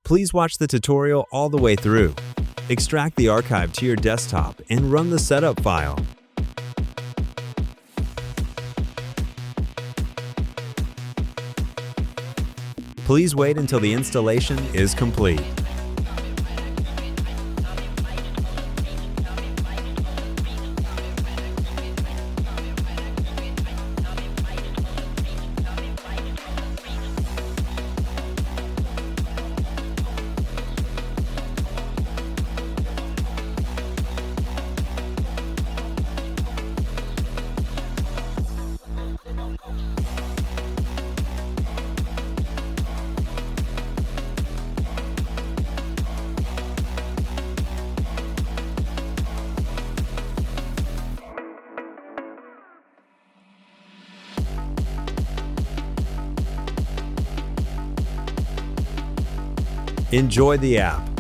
Please watch the tutorial all the way through. Extract the archive to your desktop and run the setup file. Please wait until the installation is complete. Enjoy the app.